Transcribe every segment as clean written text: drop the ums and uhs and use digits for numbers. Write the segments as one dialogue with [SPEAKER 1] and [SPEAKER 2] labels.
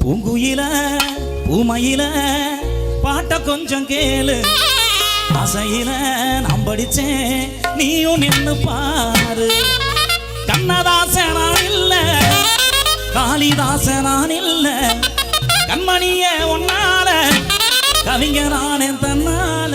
[SPEAKER 1] பூங்குயில பூமையில பாட்ட கொஞ்சம் கேளு ஆசையில நான் படிச்சேன் நீயும் நின்னு பாரு கண்ணதாசனான் இல்ல காளிதாசனான் இல்ல கண்மணிய ஒன்னால கவிஞனானே தன்னால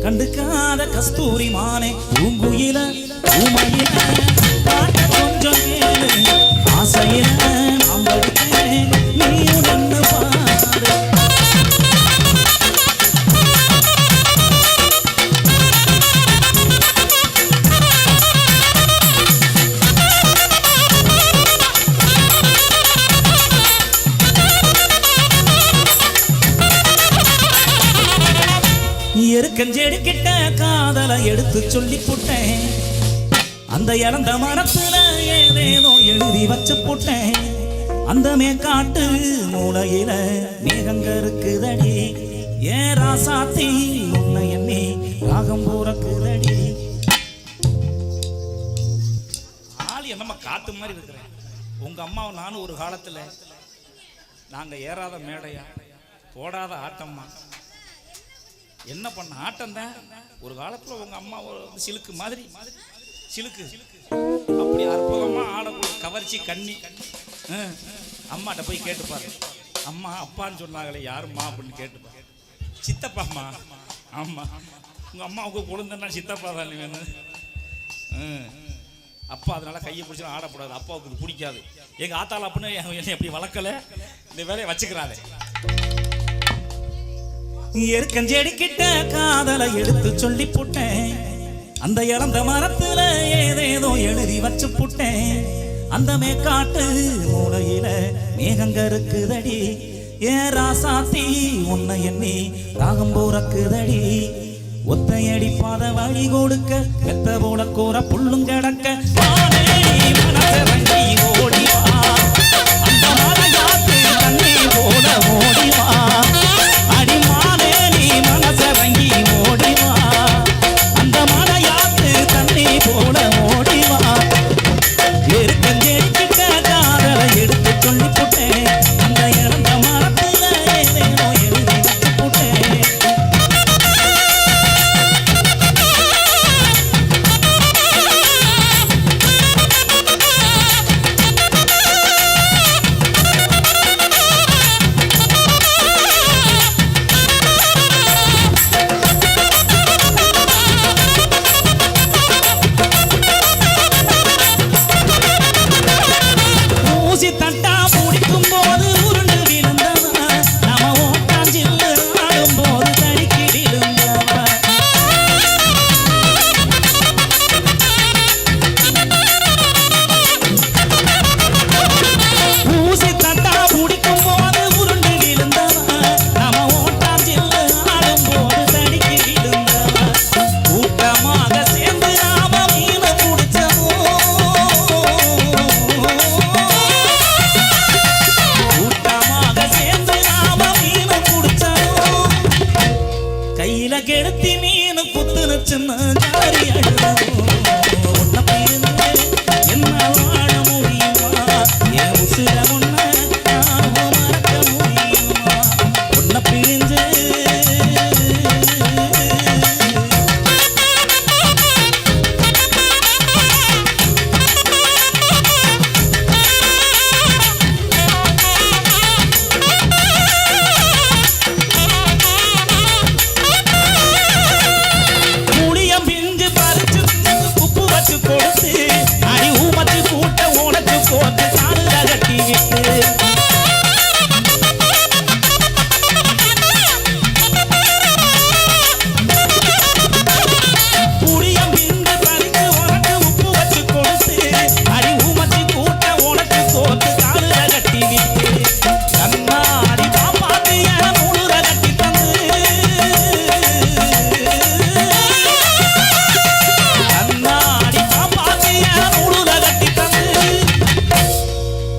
[SPEAKER 1] கண்டுக்காத கஸ்தூரி மானே பூங்குயில பூமையில பாட்ட கொஞ்சம் கேளு ஆசையில நாம் படித்தேன் நீயும் நின்னு பாரு எருக்கஞ்செடி கிட்ட காதலை எடுத்து சொல்லி போட்டேன் அந்த இறந்த மரத்துல ஏதேதோ எழுதி வச்சு போட்டேன் அந்த மேற்காட்டு மூளையில மேகங்க இருக்குதடி ஏ ராசாத்தி உன்னை எண்ணி ராகம் போறக்குதடி ஆள் என்னம்மா காத்து மாதிரி இருக்கிறேன் உங்க அம்மாவும் நானும் ஒரு காலத்துல நாங்க ஏறாத மேடையா போடாத ஆட்டம்மா என்ன பண்ண ஆட்டம் தான் ஒரு காலத்துல உங்க அம்மா ஒரு சிலுக்கு மாதிரி சிலுக்கு அப்படி அற்புதமா ஆடக்கூடிய கவர்ச்சி கண்ணி அம்மாட்ட போய் கேட்டுப்பாரு அம்மா அப்பான்னு சொன்னாங்களே யாரும்மா அப்படின்னு கேட்டுப்பாரு சித்தப்பாம்மா ஆமா உங்க அம்மாவுக்கு குழந்தைன்னா சித்தப்பா தானே வேணும் அப்பா அதனால கையை பிடிச்சி ஆடக்கூடாது அப்பாவுக்கு இது பிடிக்காது எங்க ஆத்தால அப்படின்னு என்னை எப்படி வளர்க்கல இந்த வேலையை வச்சுக்கிறாரு எருக்கஞ்செடி கிட்ட காதலை எடுத்து சொல்லி போட்டேன் அந்த இறந்த மரத்துல ஏதேதோ எழுதி வச்சு போட்டேன் அந்த மேற்காட்டு மூளையில மேகங்க இருக்குதடி ஏ ராசாத்தி உன்னை எண்ணி ராகம் போறக்குதடி ஒத்தையடி பாத வழி கொடுக்க வெத்த போல கோர புல்லும் கிடக்க ஓடிவா அந்த மலையாத்து தண்ணி போல ஓடிவா அடிமானே நீ மனசரங்கி ஓடிவா அந்த மலையாத்து தண்ணி போல ஓடிவா எருக்கஞ்செடி கிட்ட காதலை எடுத்து சொல்லி போட்டேன் அந்த இறந்த மரத்துல ஏதேதோ எழுதி வச்சு போட்டேன்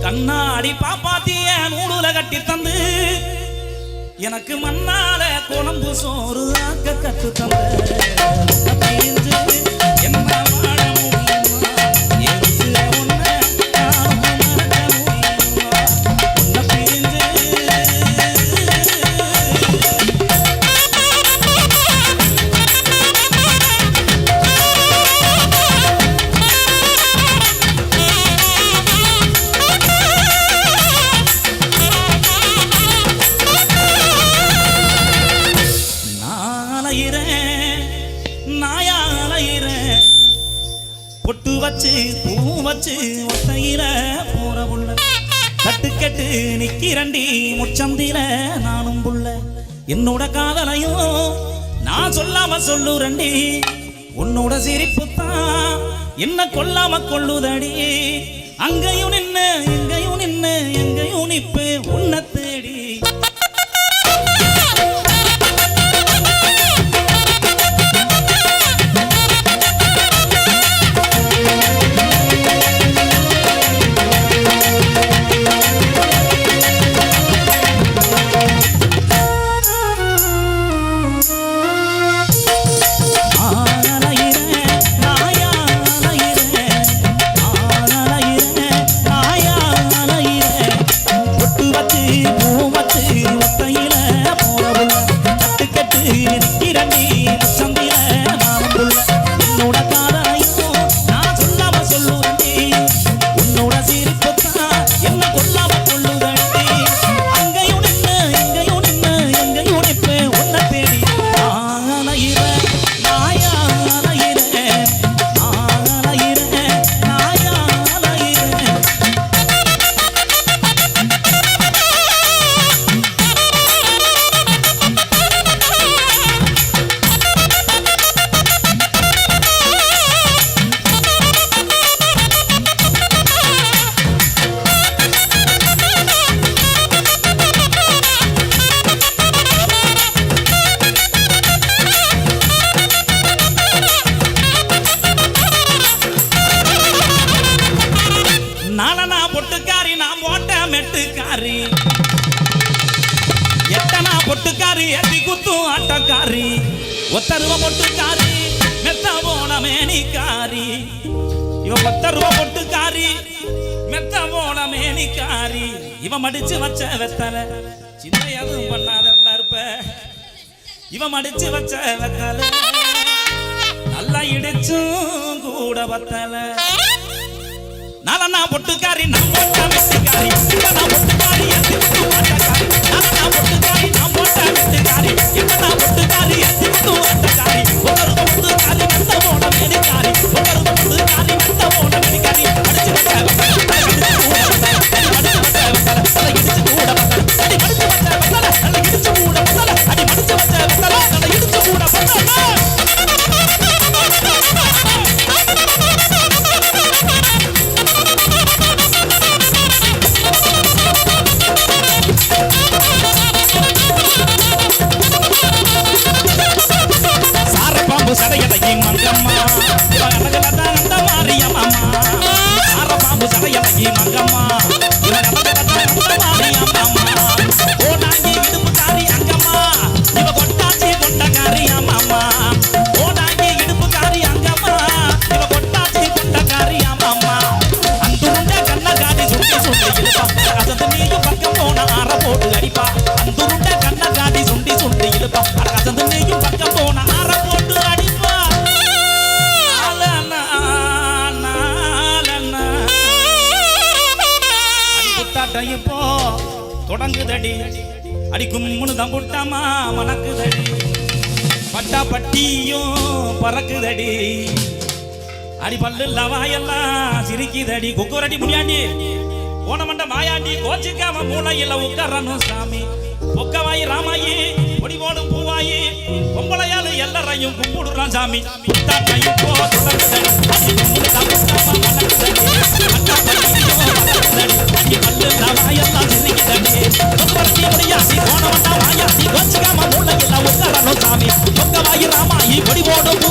[SPEAKER 1] கண்ணாடி பாப்பாத்திய நூலுல கட்டி தந்து எனக்கு மண்ணால குழம்பு சோறு ஆக்க கட்டு தந்த என்ன வாழ முடியுமா எரிசில உன்னை நானும் மறக்க முடியுமா உன்னை பிரிஞ்சு பொட்டு வச்சு பூ வச்சு ஒத்தையில போற புள்ள தட்டு கெட்டு நிக்கிறண்டி முச்சந்தில நானும் புள்ள என்னோட காதலையும் நான் சொல்லாம சொல்லுறண்டி உன்னோட சிரிப்பு தான் என்ன கொல்லாம கொள்ளுதடி அங்கேயும் நின்னு எங்கேயும் நின்னு எங்கேயும் நிப்பு உன்னை தேடி எட்டனா பொட்டுக்காரி எட்டி குத்தும் ஆட்டக்காரி ஒத்தருவ பொட்டுக்காரி மெத்த போன மேனிக்காரி இவ 10 ரூபா பொட்டுக்காரி மெத்த போன மேனிக்காரி இவ மடிச்சு வச்ச வெத்தலை சின்ன எதுவும் பண்ணாத இருப்ப இவ மடிச்சு வச்ச வெத்தலை நல்லா இடிச்சும் கூட பத்தலை நாலனா பொட்டுக்காரி நான் போட்ட வெட்டுக்காரி இப்பனா பொட்டுக்காரி எத்தி குத்து ஆட்டக்காரி நாலனா பொட்டுக்காரி நான் போட்ட வெட்டுக்காரி இப்பனா பொட்டுக்காரி எத்தி குத்து ஆட்டக்காரி ஒரு பொட்டுக்காரி மெத்த போன மேனிக்காரி ஒரு பொட்டுக்காரி மெத்த போன மேனிக்காரி அடிச்சு வச்ச சடையடகி மங்கம்மா அந்த மாரியம்மா ஆரப்பாம்பு சடையடகி மங்கம்மா அந்த மாரியம்மா ஓடாங்கி இடுப்புக்காரி அங்கம்மா இவ கொட்டாச்சி கொண்டக்காரி அம்மா ஓடாங்கி இடுப்புக்காரி அங்கம்மா இவ கொட்டாச்சி கொண்டக்காரி அம்மா அந்துருண்ட கண்ணகாடி சுண்டி சுண்டி இழுப்பா அசந்து நீயும் பக்கம் போன ஆற போட்டு அடிப்பா அந்துருண்ட கண்ணகாடி சுண்டி சுண்டி இழுப்பா அசந்து நீயும் பக்கம் போன ஆற போட்டு இப்போ தொடங்குதடி அடி கும்முனு தம்புட்டாமா மணக்குதடி பட்டா பட்டியும் பறக்குதடி அடி பல்லு லவாயெல்லாம் சிரிக்குதடி குக்குரடி முனியாண்டி ஓனமண்ட மாயாண்டி கோச்சிக்காம மூளையில உட்காரணும் சாமி பொக்கவாயி ராமாயி பொடி போடும் பூவாயி பொம்பளையாளு எல்லாரையும் கும்பிடுறான் சாமி இப்போ தொடங்குதடி அடி கும்முனு தம்புட்டாமா மணக்குதடி பட்டா பட்டியும் பறக்குதடி அடி பல்லு லவாயெல்லாம் சிரிக்குதடி குக்குரடி முனியாண்டி ஓனமண்ட மாயாண்டி கோச்சிக்காம மூளையில உட்காரணும் சாமி பொக்கவாயி ராமாயி பொடி போடும்